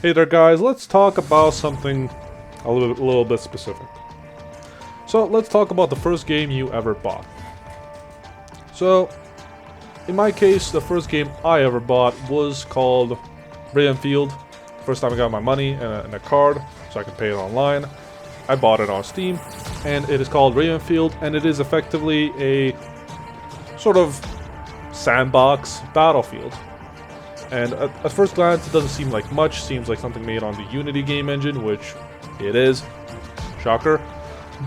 Hey there guys, let's talk about something a little bit specific. So let's talk about the first game you ever bought. So in my case, the first game I ever bought was called Ravenfield. First time I got my money and a card so I can pay it online. I bought it on Steam and it is called Ravenfield, and it is effectively a sort of sandbox battlefield. And at first glance, it doesn't seem like much. Seems like something made on the Unity game engine, which it is. Shocker.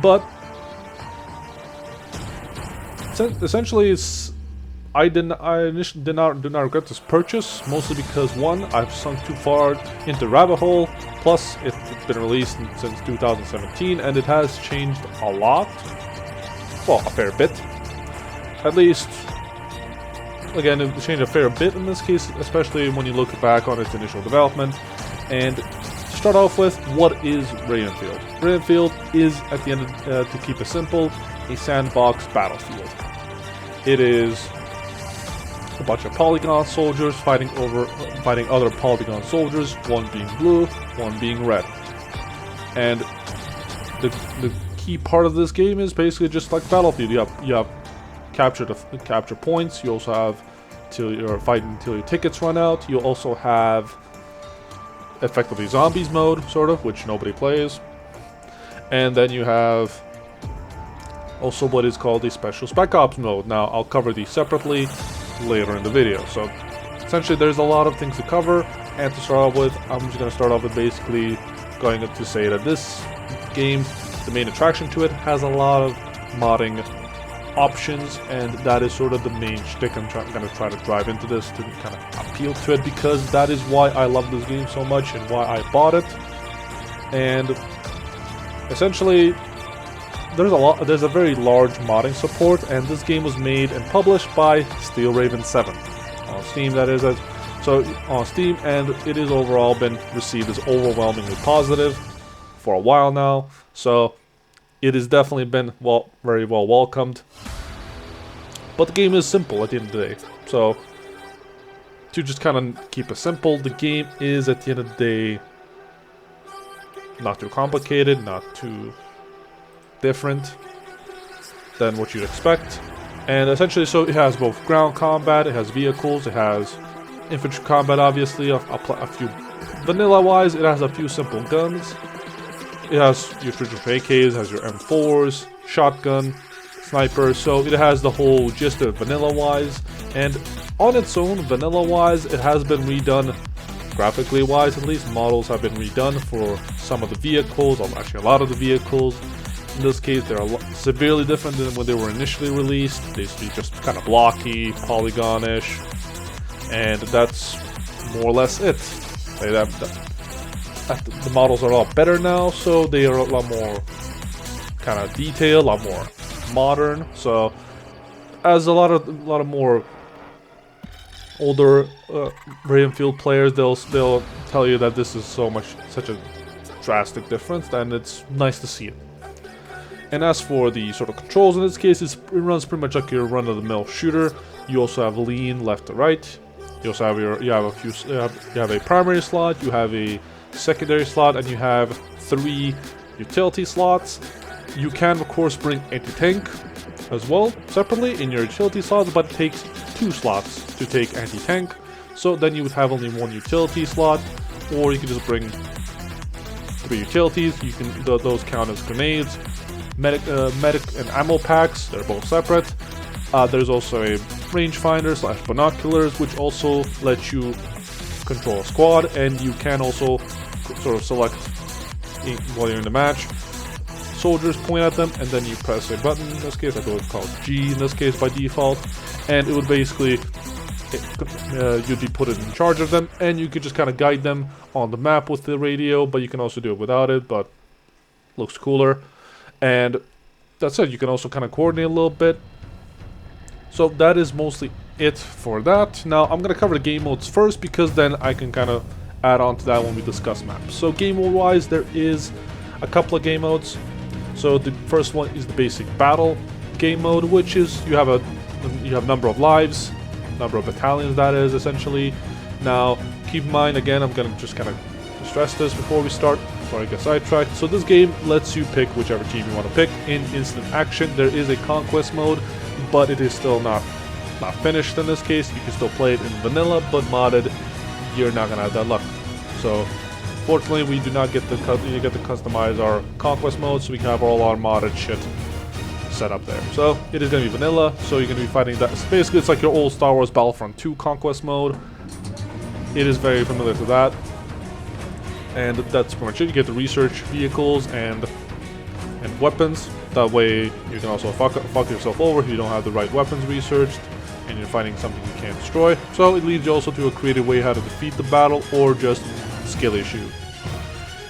But essentially, I initially did not regret this purchase, mostly because one, I've sunk too far into rabbit hole. Plus, it's been released since 2017, and it has changed a lot. Well, a fair bit, at least. Again, it changed a fair bit in this case, especially when you look back on its initial development. And to start off with, what is Ravenfield? Ravenfield is, at the end, to keep it simple, a sandbox battlefield. It is a bunch of polygon soldiers fighting other polygon soldiers, one being blue, one being red. And the key part of this game is basically just like Battlefield. You have capture points. You also have till you're fighting until your tickets run out. You also have effectively zombies mode, sort of, which nobody plays. And then you have also what is called a special spec ops mode. Now I'll cover these separately later in the video. So essentially there's a lot of things to cover, and to start off with, I'm just going to start off with basically going to say that this game, the main attraction to it, has a lot of modding options, and that is sort of the main shtick I'm going to try to drive into this to kind of appeal to it, because that is why I love this game so much and why I bought it. And essentially there's a very large modding support, and this game was made and published by Steel Raven 7 on Steam, that is. So on Steam, and it has overall been received as overwhelmingly positive for a while now. So it has definitely been very well welcomed. But the game is simple at the end of the day. So to just kind of keep it simple, the game is at the end of the day not too complicated, not too different than what you'd expect. And essentially, so it has both ground combat, it has vehicles, it has infantry combat, obviously, a few vanilla-wise, it has a few simple guns. It has your traditional AKs, it has your M4s, shotgun, sniper, so it has the whole gist of vanilla-wise. And on its own, vanilla-wise, it has been redone, graphically-wise at least. Models have been redone for some of the vehicles, actually a lot of the vehicles. In this case, they're severely different than when they were initially released. They used to be just kind of blocky, polygon-ish, and that's more or less it. The models are a lot better now, so they are a lot more kind of detailed, a lot more modern. So as a lot of more older Ravenfield players, they'll tell you that this is such a drastic difference, and it's nice to see it. And as for the sort of controls in this case, it runs pretty much like your run-of-the-mill shooter. You also have lean left to right. You also have you have a primary slot, you have a secondary slot, and you have 3 utility slots. You can of course bring anti-tank as well separately in your utility slots, but it takes 2 slots to take anti-tank. So then you would have only 1 utility slot, or you can just bring 3 utilities. You can those count as grenades, medic and ammo packs. They're both separate. There's also a rangefinder / binoculars, which also lets you control a squad, and you can also sort of select while you're in the match. Soldiers point at them, and then you press a button. In this case, I believe it's called G in this case by default, and it would basically you'd be put in charge of them, and you could just kind of guide them on the map with the radio. But you can also do it without it, but looks cooler. And that's it. You can also kind of coordinate a little bit. So that is mostly it for that. Now I'm going to cover the game modes first, because then I can kind of add on to that when we discuss maps. So game mode wise, there is a couple of game modes. So the first one is the basic battle game mode, which is you have number of lives, number of battalions, that is essentially. Now keep in mind, again, I'm going to just kind of stress this before we start, before I get sidetracked. So this game lets you pick whichever team you want to pick in instant action. There is a conquest mode, but it is still not finished in this case. You can still play it in vanilla, but modded, you're not gonna have that luck. So fortunately, we do not get to customize our conquest mode, so we can have all our modded shit set up there. So it is gonna be vanilla. So you're gonna be fighting that. Basically, it's like your old Star Wars Battlefront 2 conquest mode. It is very familiar to that, and that's pretty much it. You get the research vehicles and weapons. That way, you can also fuck yourself over if you don't have the right weapons researched, and you're fighting something you can't destroy. So it leads you also to a creative way how to defeat the battle, or just skill issue.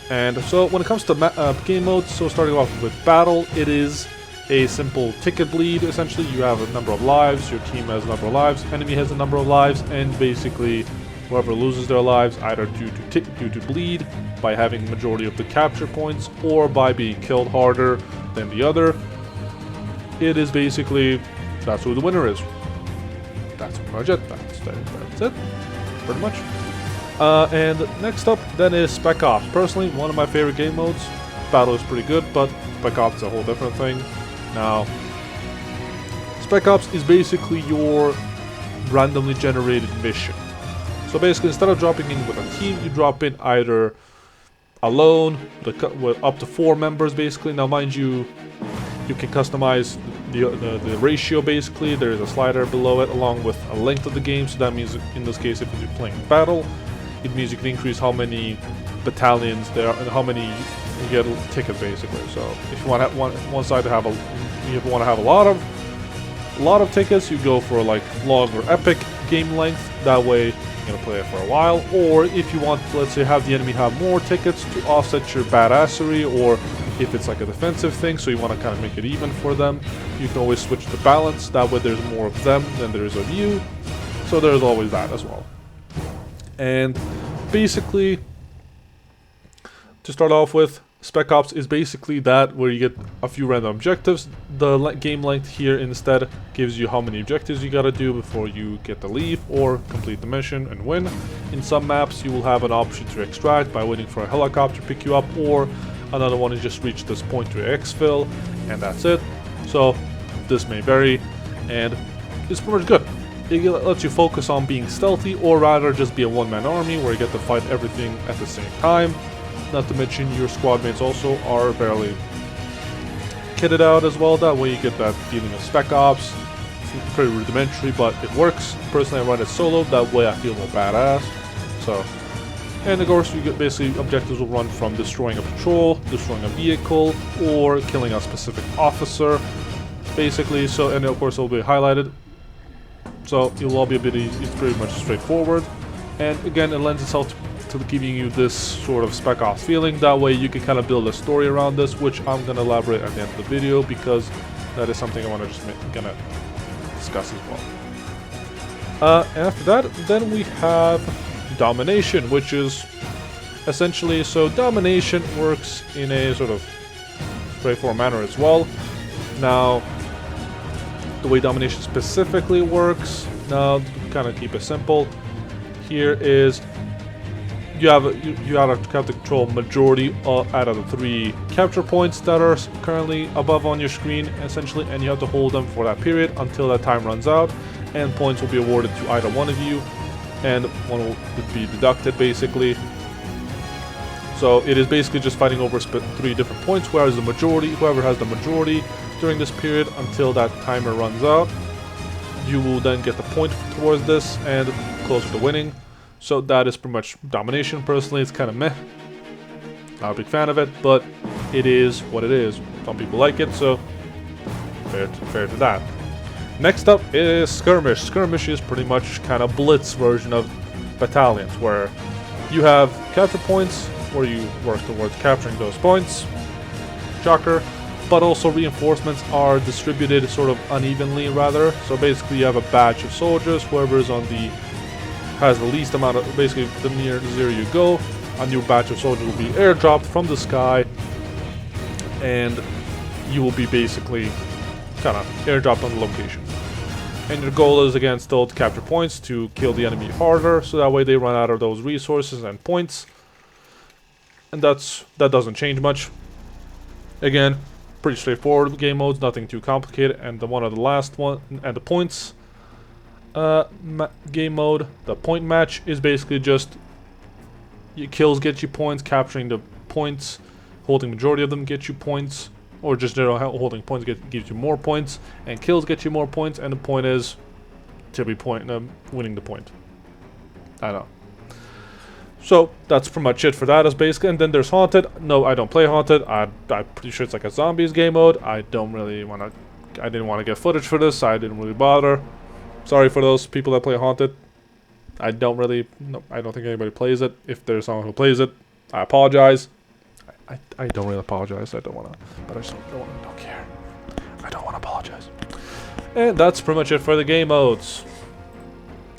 And so when it comes to game modes, so starting off with battle, it is a simple ticket bleed. Essentially, you have a number of lives, your team has a number of lives, enemy has a number of lives, and basically whoever loses their lives either due to bleed, by having majority of the capture points, or by being killed harder than the other. It is basically, that's who the winner is. That's pretty much it. That's it, pretty much. And next up then is Spec Ops. Personally, one of my favorite game modes. Battle is pretty good, but Spec Ops is a whole different thing. Now, Spec Ops is basically your randomly generated mission. So basically, instead of dropping in with a team, you drop in either alone, with up to 4 members basically. Now mind you, you can customize the ratio basically. There is a slider below it along with a length of the game. So that means in this case, if you're playing battle, it means you can increase how many battalions there are and how many you get tickets basically. So if you want to have one side to have a lot of tickets, you go for like long or epic game length. That way you're gonna play it for a while. Or if you want, let's say, have the enemy have more tickets to offset your badassery, or if it's like a defensive thing, so you want to kind of make it even for them, you can always switch the balance. That way there's more of them than there is of you. So there's always that as well. And basically, to start off with, Spec Ops is basically that, where you get a few random objectives. The game length here instead gives you how many objectives you gotta do before you get to leave or complete the mission and win. In some maps, you will have an option to extract by waiting for a helicopter to pick you up, or another one is just reach this point to exfil, and that's it. So this may vary, and it's pretty much good. It lets you focus on being stealthy, or rather just be a one-man army where you get to fight everything at the same time. Not to mention your squad mates also are fairly kitted out as well. That way you get that feeling of Spec Ops. It's pretty rudimentary, but it works. Personally, I run it solo. That way I feel more badass. So, and of course, you get basically objectives will run from destroying a patrol, destroying a vehicle, or killing a specific officer, basically. So, and of course, it'll be highlighted. So it'll all be a bit easy. It's pretty much straightforward. And again, it lends itself to giving you this sort of Spec Ops feeling. That way you can kind of build a story around this, which I'm going to elaborate at the end of the video, because that is something I want to just gonna discuss as well. After that, then we have Domination, which is essentially, so Domination works in a sort of straightforward manner as well. Now, the way Domination specifically works, now to kind of keep it simple, here is you have to control majority out of the 3 capture points that are currently above on your screen, essentially, and you have to hold them for that period until that time runs out, and points will be awarded to either one of you, and one will be deducted basically. So it is basically just fighting over 3 different points, whereas the majority, whoever has the majority during this period until that timer runs out, you will then get the point towards this and closer to winning. So that is pretty much Domination. Personally, it's kind of meh. Not a big fan of it, but it is what it is. Some people like it, so fair to that. Next up is Skirmish. Skirmish is pretty much kind of Blitz version of Battalions, where you have capture points where you work towards capturing those points. Shocker. But also reinforcements are distributed sort of unevenly, rather. So basically you have a batch of soldiers. Whoever is on the has the least amount of, basically the near zero you go, a new batch of soldiers will be airdropped from the sky, and you will be basically kind of airdropped on the location. And your goal is again still to capture points to kill the enemy harder, so that way they run out of those resources and points. and that doesn't change much. Again, pretty straightforward game modes, nothing too complicated. And the one of the last one, and the points game mode, the point match is basically just your kills get you points, capturing the points, holding majority of them get you points, or just general holding points gives you more points, and kills get you more points. And the point is to be winning the point. I know. So that's pretty much it for that. Is basically, and then there's Haunted. No, I don't play Haunted. I'm pretty sure it's like a zombies game mode. I don't really want to. I didn't want to get footage for this. So I didn't really bother. Sorry for those people that play Haunted. I don't really. No, I don't think anybody plays it. If there's someone who plays it, I apologize. I don't really apologize. I don't want to, but I just don't care. I don't want to apologize. And that's pretty much it for the game modes.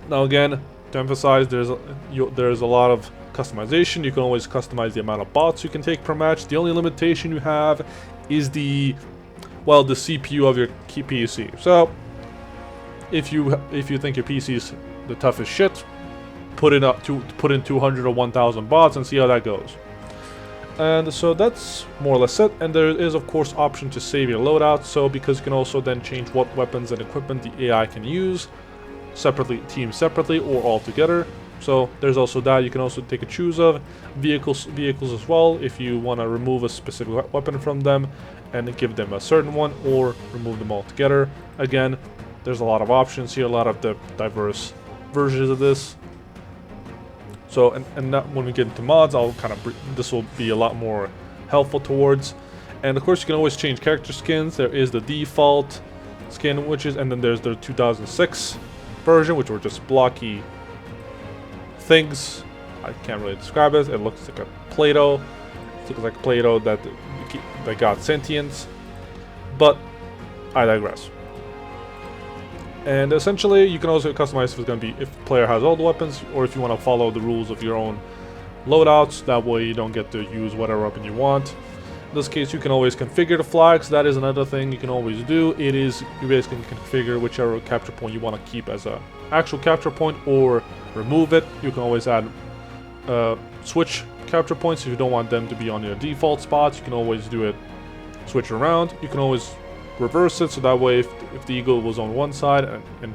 Now again, to emphasize, there's a lot of customization. You can always customize the amount of bots you can take per match. The only limitation you have is the CPU of your PC. So if you think your PC is the toughest shit, put in 200 or 1,000 bots and see how that goes. And so that's more or less it. And there is of course option to save your loadout. So because you can also then change what weapons and equipment the AI can use separately, team separately or all together. So there's also that. You can also take a choose of vehicles as well if you want to remove a specific weapon from them and give them a certain one, or remove them all together. Again, there's a lot of options here, a lot of the diverse versions of this. So and that, when we get into mods, this will be a lot more helpful towards. And of course you can always change character skins. There is the default skin, and then there's the 2006 version, which were just blocky things. I can't really describe it. It looks like a Play-Doh. It looks like Play-Doh that got sentience. But I digress. And essentially, you can also customize if it's going to be if the player has all the weapons, or if you want to follow the rules of your own loadouts. That way, you don't get to use whatever weapon you want. In this case, you can always configure the flags. That is another thing you can always do. It is you basically can configure whichever capture point you want to keep as a actual capture point, or remove it. You can always add switch capture points if you don't want them to be on your default spots. You can always do it, switch around. You can always reverse it, so that way if the eagle was on one side and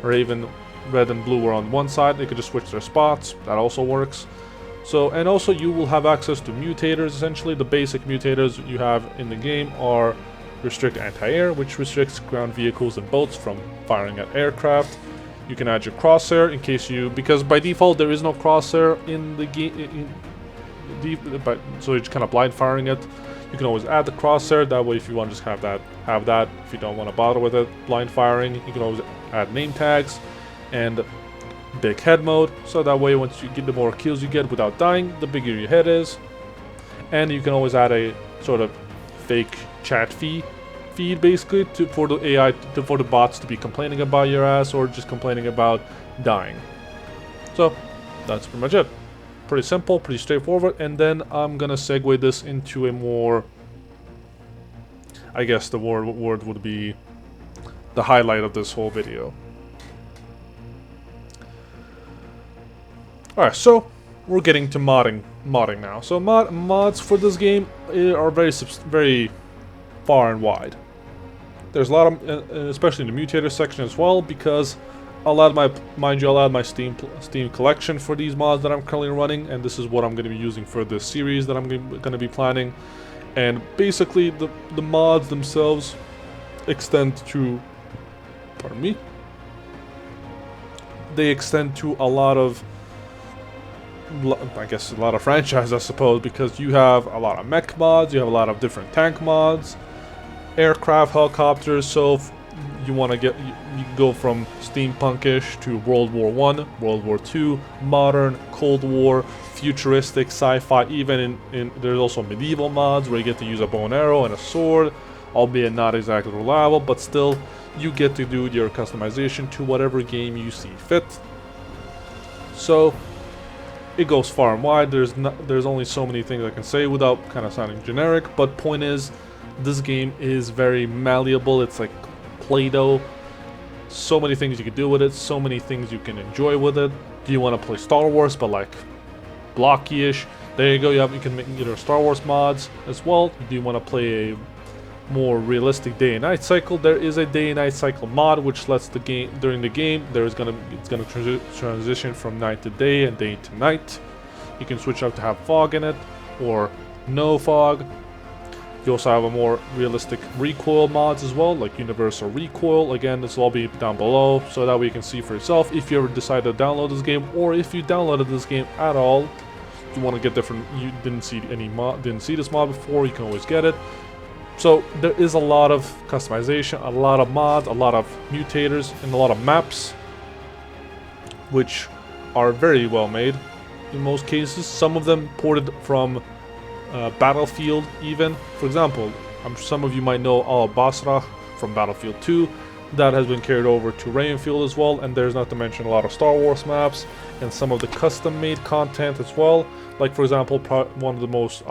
Raven, red and blue were on one side, they could just switch their spots. That also works. So, and also you will have access to mutators. Essentially, the basic mutators you have in the game are restrict anti-air, which restricts ground vehicles and boats from firing at aircraft. You can add your crosshair in case because by default there is no crosshair in the game, so you're just kind of blind firing it. You can always add the crosshair. That way, if you want to just have that. If you don't want to bother with it, blind firing, you can always add name tags and big head mode. So that way, once you get the more kills you get without dying, the bigger your head is. And you can always add a sort of fake chat feed basically for the AI for the bots to be complaining about your ass or just complaining about dying. So that's pretty much it. Pretty simple, pretty straightforward. And then I'm gonna segue this into a more, I guess the word would be the highlight of this whole video. Alright, so we're getting to modding now. So mods for this game are very far and wide. There's a lot of, especially in the mutator section as well, because I'll add my Steam collection for these mods that I'm currently running, and this is what I'm going to be using for this series that I'm going to be planning. And basically, the mods themselves extend to, pardon me, they extend to a lot of, I guess, a lot of franchises, I suppose, because you have a lot of mech mods, you have a lot of different tank mods, aircraft, helicopters. So you want to you go from steampunkish to World War I, World War II, modern, Cold War, futuristic, sci-fi. Even in there's also medieval mods where you get to use a bow and arrow and a sword, albeit not exactly reliable, but still you get to do your customization to whatever game you see fit. So it goes far and wide. There's only so many things I can say without kind of sounding generic, but point is, this game is very malleable. It's like Play-Doh. So many things you can do with it, so many things you can enjoy with it. Do you want to play Star Wars but like blocky-ish. There you go. You can make either Star Wars mods as well. Do you want to play a more realistic day and night cycle? There is a day and night cycle mod which lets the game during the game it's gonna transition from night to day and day to night. You can switch up to have fog in it or no fog. You also have a more realistic recoil mods as well, like universal recoil. Again, this will all be down below so that way you can see for yourself if you ever decide to download this game, or if you downloaded this game at all, you want to get different, you didn't see this mod before, you can always get it. So there is a lot of customization, a lot of mods, a lot of mutators, and a lot of maps, which are very well made in most cases. Some of them ported from Battlefield even. For example, some of you might know Al Basra from Battlefield 2. That has been carried over to Ravenfield as well, and there's not to mention a lot of Star Wars maps and some of the custom-made content as well. Like for example, one of the most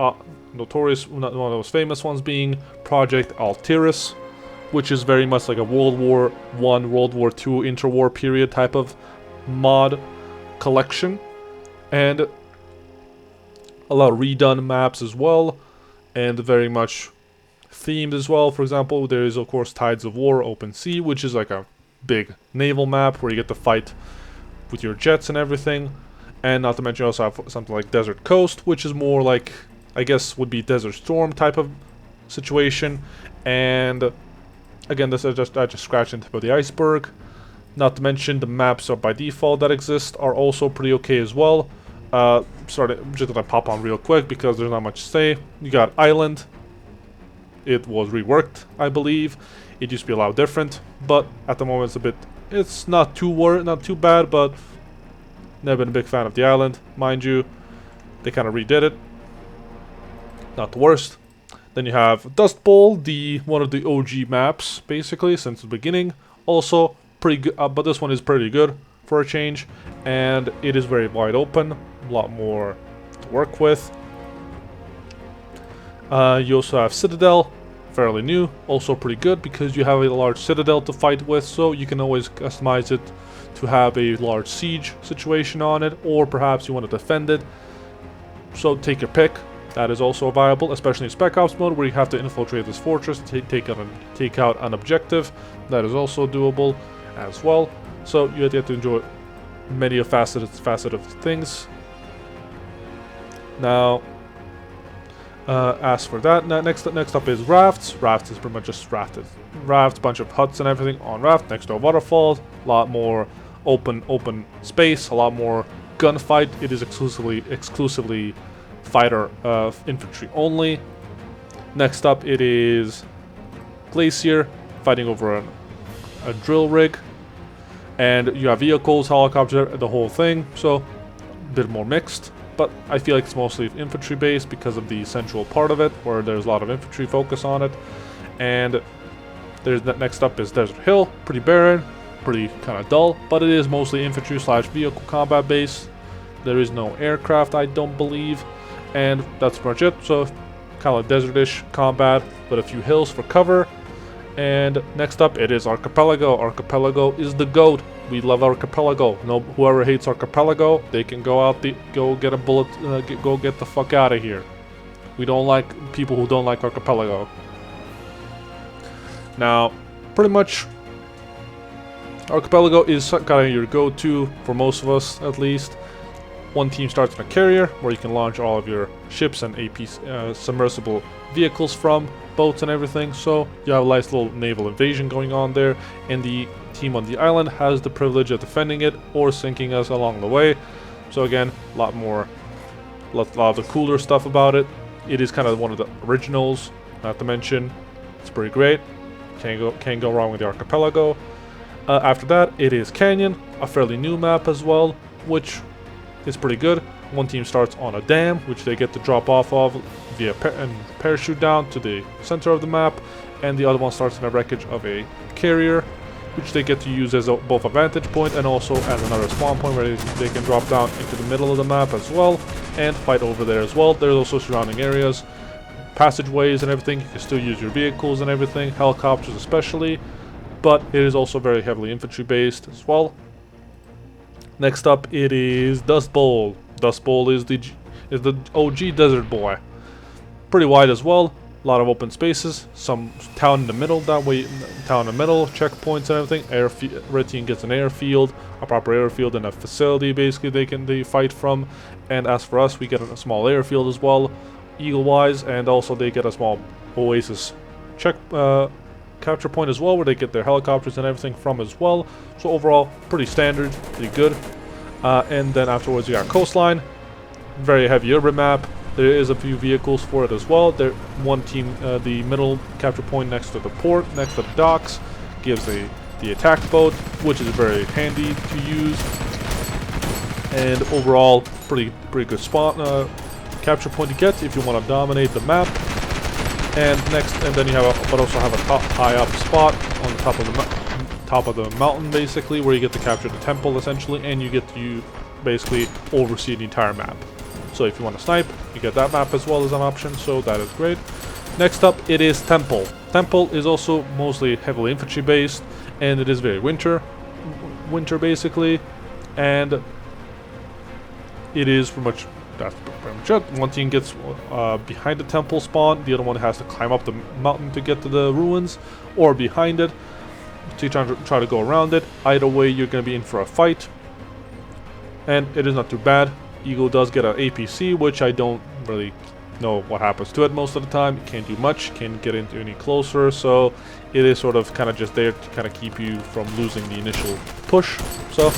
notorious, not one of the most famous ones being Project Altiris, which is very much like a World War I, World War II interwar period type of mod collection, and a lot of redone maps as well, and very much themed as well. For example, there is of course Tides of War Open Sea, which is like a big naval map where you get to fight with your jets and everything. And not to mention you also have something like Desert Coast, which is more like, I guess would be Desert Storm type of situation. And again, this is I just scratched the tip of the iceberg. Not to mention the maps are by default that exist are also pretty okay as well. Sorry, I'm just gonna pop on real quick because there's not much to say. You got Island. It was reworked, I believe. It used to be a lot different, but at the moment it's not too bad, but never been a big fan of the island, mind you. They kind of redid it. Not the worst. Then you have Dust Bowl, one of the OG maps, basically, since the beginning. Also, pretty good, but this one is pretty good for a change. And it is very wide open, a lot more to work with. You also have Citadel, fairly new, also pretty good because you have a large citadel to fight with, so you can always customize it to have a large siege situation on it, or perhaps you want to defend it. So take your pick. That is also viable, especially in Spec Ops mode where you have to infiltrate this fortress, take out an objective. That is also doable as well. So you have to enjoy many facet of things. Now, as for that, next up is rafts. Rafts is pretty much just rafts, bunch of huts and everything on raft next to a waterfall. A lot more open space, a lot more gunfight. It is exclusively fighter infantry only. Next up, it is Glacier, fighting over a drill rig, and you have vehicles, helicopter, the whole thing. So a bit more mixed. But I feel like it's mostly infantry based because of the central part of it, where there's a lot of infantry focus on it. And there's next up is Desert Hill, pretty barren, pretty kind of dull, but it is mostly infantry / vehicle combat based. There is no aircraft, I don't believe, and that's pretty much it. So kind of like desertish combat with a few hills for cover. And next up, it is Archipelago. Archipelago is the GOAT. We love Archipelago. No, whoever hates Archipelago, they can go get a bullet, go get the fuck out of here. We don't like people who don't like Archipelago. Now, pretty much, Archipelago is kind of your go-to for most of us, at least. One team starts in a carrier where you can launch all of your ships and AP submersible vehicles from, boats and everything, so you have a nice little naval invasion going on there, and the team on the island has the privilege of defending it or sinking us along the way. So again, a lot of the cooler stuff about it. It is kind of one of the originals, not to mention it's pretty great. Can't go wrong with the Archipelago. After that, it is Canyon, a fairly new map as well, which is pretty good. One team starts on a dam, which they get to drop off of via parachute down to the center of the map, and the other one starts in a wreckage of a carrier, which they get to use as both a vantage point and also as another spawn point where they can drop down into the middle of the map as well and fight over there as well. There's also surrounding areas, passageways and everything. You can still use your vehicles and everything, helicopters especially, but it is also very heavily infantry based as well. Next up, it is Dust Bowl. Dust Bowl is is the OG Desert Boy. Pretty wide as well. A lot of open spaces. Some town in the middle. That way, town in the middle. Checkpoints and everything. Red team gets an airfield, a proper airfield, and a facility basically they fight from. And as for us, we get a small airfield as well, eagle-wise, and also they get a small oasis capture point as well, where they get their helicopters and everything from as well. So overall, pretty standard, pretty good. And then afterwards, you got coastline. Very heavy urban map. There is a few vehicles for it as well. There, one team, the middle capture point next to the port, next to the docks, gives the attack boat, which is very handy to use. And overall, pretty good spot capture point to get if you want to dominate the map. And then you have also have a high up spot on the top of the mountain, basically, where you get to capture the temple essentially, and you get to basically oversee the entire map. So if you want to snipe, you get that map as well as an option, so that is great. Next up, it is Temple. Temple is also mostly heavily infantry based, and it is very winter basically, and it is that's pretty much it. One team gets behind the temple spawn, the other one has to climb up the mountain to get to the ruins, or behind it, so you try to go around it. Either way, you're going to be in for a fight, and it is not too bad. Eagle does get an APC, which I don't really know what happens to it most of the time. You can't do much, can't get into any closer, so it is sort of kind of just there to kind of keep you from losing the initial push, so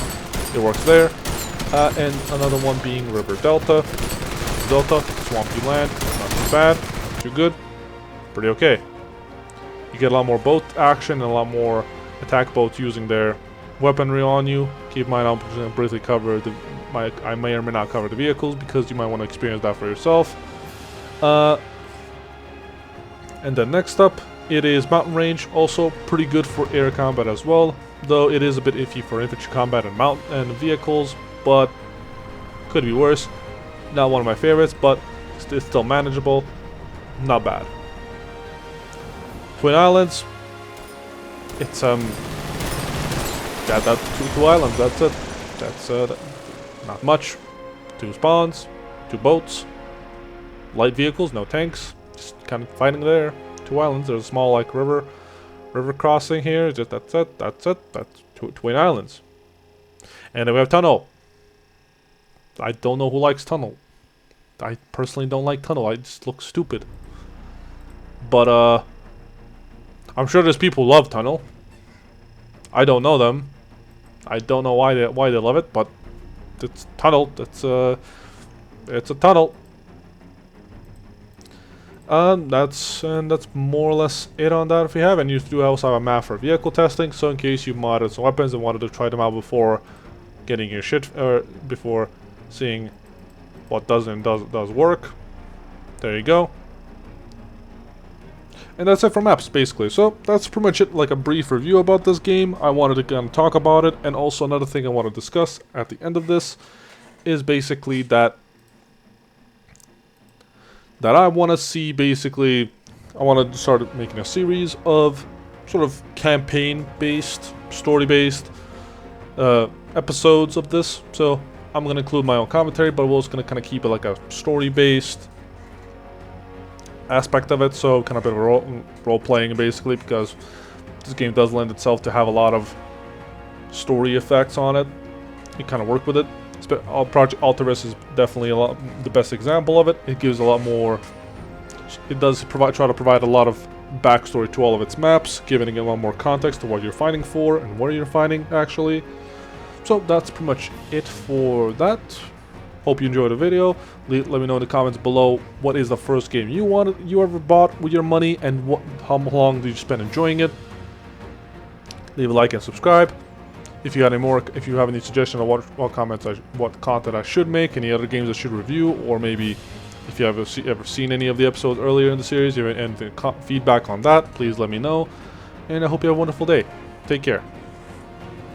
it works there. And another one being River Delta. Swampy land, not too bad, not too good, pretty okay. You get a lot more boat action and a lot more attack boats using their weaponry on you. Keep in mind, I'm just going to briefly cover I may or may not cover the vehicles because you might want to experience that for yourself. And then next up, it is Mountain Range, also pretty good for air combat as well, though it is a bit iffy for infantry combat and vehicles, but could be worse. Not one of my favorites, but it's still manageable. Not bad. Twin Islands, it's two islands, that's it. That's not much. 2 spawns, 2 boats, light vehicles, no tanks, just kind of fighting there. 2 islands. There's a small like river crossing here. Just that's it. That's Twin Islands. And then we have Tunnel. I don't know who likes Tunnel. I personally don't like Tunnel. I just look stupid. But I'm sure there's people who love Tunnel. I don't know them. I don't know why they love it, but it's Tunnel. It's a tunnel. That's more or less it on that. If you have, and you do also have a map for vehicle testing, so in case you modded some weapons and wanted to try them out before getting your shit, or before seeing what does work, there you go. And that's it for maps, basically. So that's pretty much it, like a brief review about this game. I wanted to kind of talk about it, and also another thing I want to discuss at the end of this is basically that I want to see, basically, I want to start making a series of sort of campaign-based, story-based episodes of this. So I'm going to include my own commentary, but we're also going to kind of keep it like a story-based aspect of it, so kind of a bit of role playing basically, because this game does lend itself to have a lot of story effects on it. You kind of work with it. Project Alterus is definitely the best example of it. It gives a lot more. It does try to provide a lot of backstory to all of its maps, giving it a lot more context to what you're fighting for and where you're fighting actually. So that's pretty much it for that. Hope you enjoyed the video. Let me know in the comments below what is the first game you ever bought with your money, and how long did you spend enjoying it. Leave a like and subscribe. If you have any suggestions on what content I should make, any other games I should review, or maybe if you have ever seen any of the episodes earlier in the series, you have any feedback on that, please let me know. And I hope you have a wonderful day. Take care.